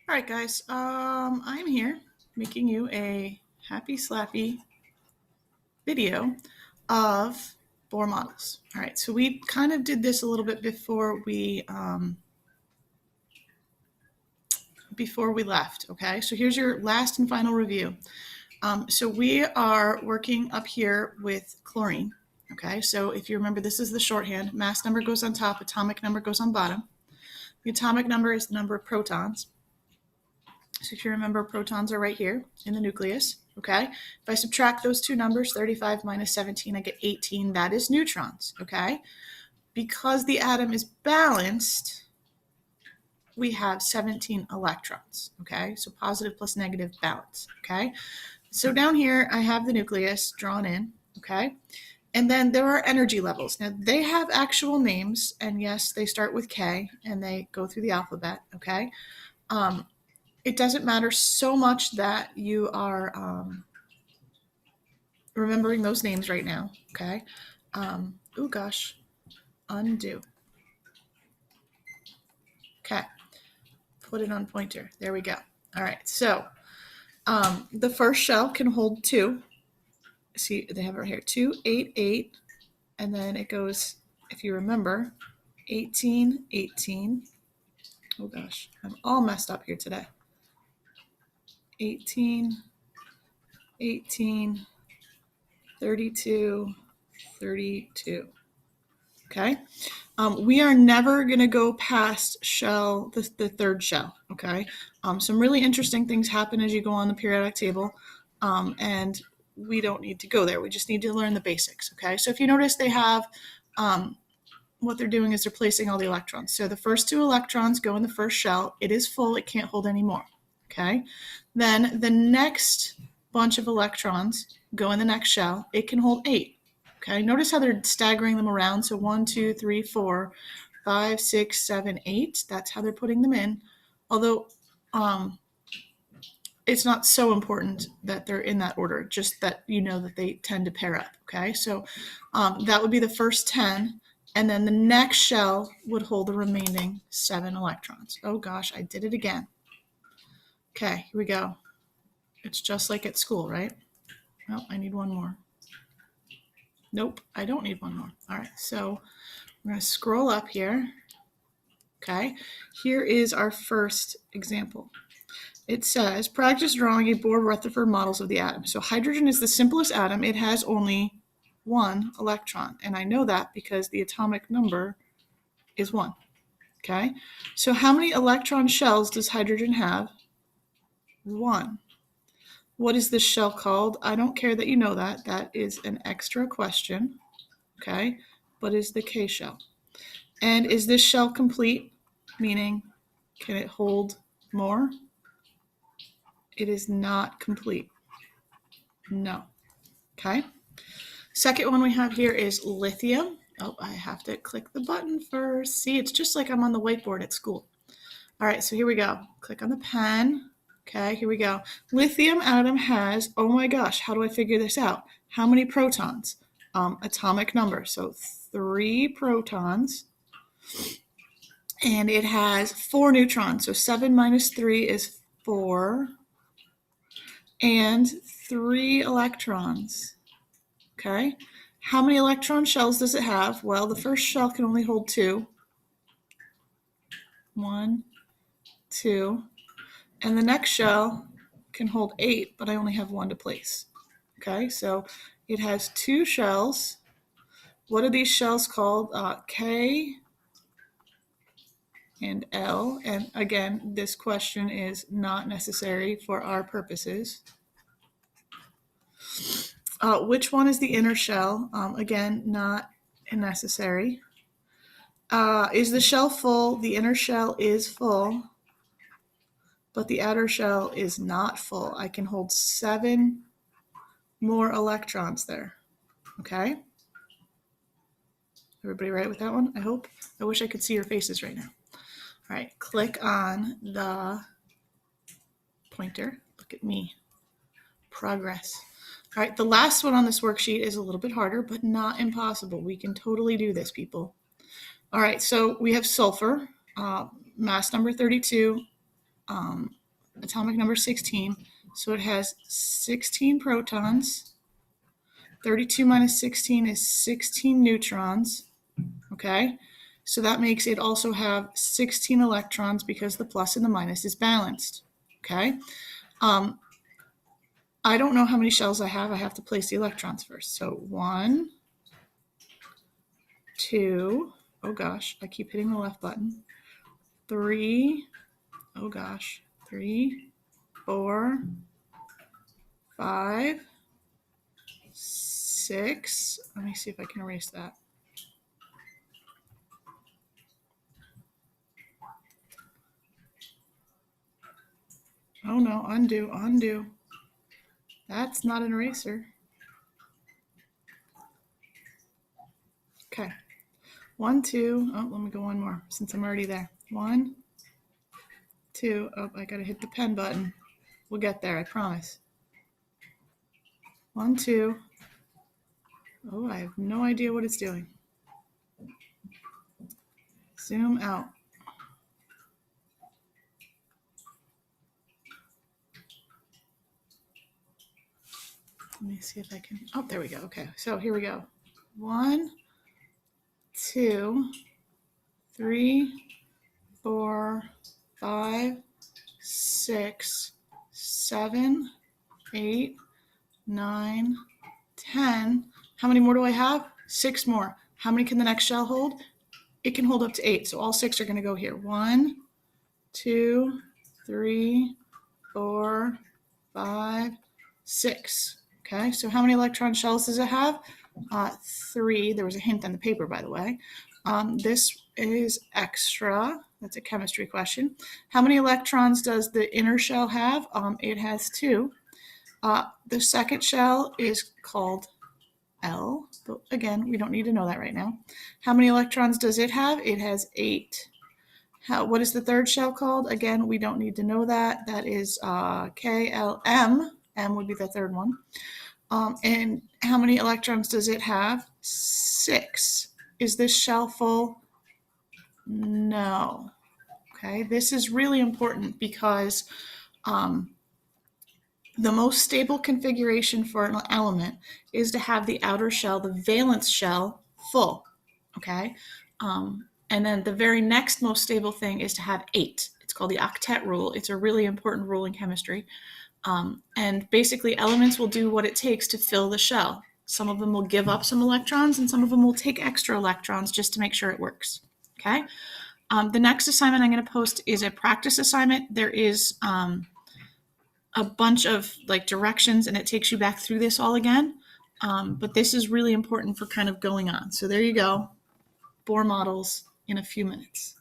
All right, guys. I'm here making you a happy slappy video of Bohr models. All right, so we kind of did this a little bit before we left. Okay, so here's your last and final review. So we are working up here with chlorine. Okay, so if you remember, this is the shorthand. Mass number goes on top, atomic number goes on bottom. The atomic number is the number of protons. So if you remember, protons are right here in the nucleus, okay? If I subtract those two numbers, 35 minus 17, I get 18. That is neutrons, okay? Because the atom is balanced, we have 17 electrons, okay? So positive plus negative balance, okay? So down here, I have the nucleus drawn in, okay? And then there are energy levels. Now, they have actual names, and yes, they start with K, and they go through the alphabet, okay? It doesn't matter so much that you are remembering those names right now, okay? Oh gosh, undo. Okay, put it on pointer. There we go. All right, so the first shell can hold 2. See, they have it right here, 2, 8, 8, and then it goes, if you remember, 18, 18. Oh gosh, I'm all messed up here today. 18, 18, 32, 32. Okay. We are never going to go past shell, the third shell. Okay. Some really interesting things happen as you go on the periodic table. And we don't need to go there. We just need to learn the basics. Okay. So if you notice, they have what they're doing is they're placing all the electrons. So the first 2 electrons go in the first shell. It is full. It can't hold any more. Okay. Then the next bunch of electrons go in the next shell. It can hold 8. Okay, notice how they're staggering them around. So 1, 2, 3, 4, 5, 6, 7, 8. That's how they're putting them in. Although it's not so important that they're in that order, just that you know that they tend to pair up. Okay, so that would be the first 10. And then the next shell would hold the remaining 7 electrons. Oh gosh, I did it again. Okay, here we go. It's just like at school, right? Oh, I need one more. Nope, I don't need one more. All right, so we're going to scroll up here. Okay, here is our first example. It says, practice drawing a Bohr-Rutherford models of the atom. So hydrogen is the simplest atom. It has only 1 electron. And I know that because the atomic number is 1. Okay, so how many electron shells does hydrogen have? 1. What is this shell called? I don't care that you know that. That is an extra question. Okay, but is the K shell. And is this shell complete? Meaning, can it hold more? It is not complete. No. Okay. Second one we have here is lithium. Oh, I have to click the button first. See, it's just like I'm on the whiteboard at school. All right, so here we go. Click on the pen. Okay, here we go. Lithium atom has, oh my gosh, how do I figure this out? How many protons? Atomic number. So 3 protons. And it has 4 neutrons. So 7 minus 3 is 4. And 3 electrons. Okay. How many electron shells does it have? Well, the first shell can only hold 2. 1, 2. And the next shell can hold 8, but I only have 1 to place. Okay, so it has 2 shells. What are these shells called? K and L. And again, this question is not necessary for our purposes. Which one is the inner shell? Again, not necessary. Is the shell full? The inner shell is full, but the outer shell is not full. I can hold 7 more electrons there. Okay? Everybody right with that one, I hope? I wish I could see your faces right now. All right, click on the pointer. Look at me. Progress. All right, the last one on this worksheet is a little bit harder, but not impossible. We can totally do this, people. All right, so we have sulfur, mass number 32, atomic number 16. So it has 16 protons. 32 minus 16 is 16 neutrons. Okay, so that makes it also have 16 electrons because the plus and the minus is balanced. Okay, I don't know how many shells I have. I have to place the electrons first. So 1, 2, oh gosh, I keep hitting the left button. 3, oh gosh, 3, 4, 5, 6. Let me see if I can erase that. Oh no, undo, undo. That's not an eraser. Okay. 1, 2. Oh, let me go one more since I'm already there. 1, 2. Oh, I gotta hit the pen button. We'll get there, I promise. 1, 2. Oh, I have no idea what it's doing. Zoom out. Let me see if I can. Oh, there we go. Okay, so here we go. 1, 2, 3, 4, 5, 6, 7, 8, 9, 10. How many more do I have? 6 more. How many can the next shell hold? It can hold up to 8. So all 6 are going to go here. 1, 2, 3, 4, 5, 6. Okay, so how many electron shells does it have? 3. There was a hint on the paper, by the way. This is extra. That's a chemistry question. How many electrons does the inner shell have? It has 2. The second shell is called L, but again, we don't need to know that right now. How many electrons does it have? It has 8. What is the third shell called? Again, we don't need to know that. That is KLM. M would be the third one. And how many electrons does it have? 6. Is this shell full? No. Okay, this is really important because the most stable configuration for an element is to have the outer shell, the valence shell, full. Okay, and then the very next most stable thing is to have 8. It's called the octet rule. It's a really important rule in chemistry. And basically elements will do what it takes to fill the shell. Some of them will give up some electrons and some of them will take extra electrons just to make sure it works. Okay. The next assignment I'm going to post is a practice assignment. There is a bunch of like directions and it takes you back through this all again. But this is really important for kind of going on. So there you go. Bohr models in a few minutes.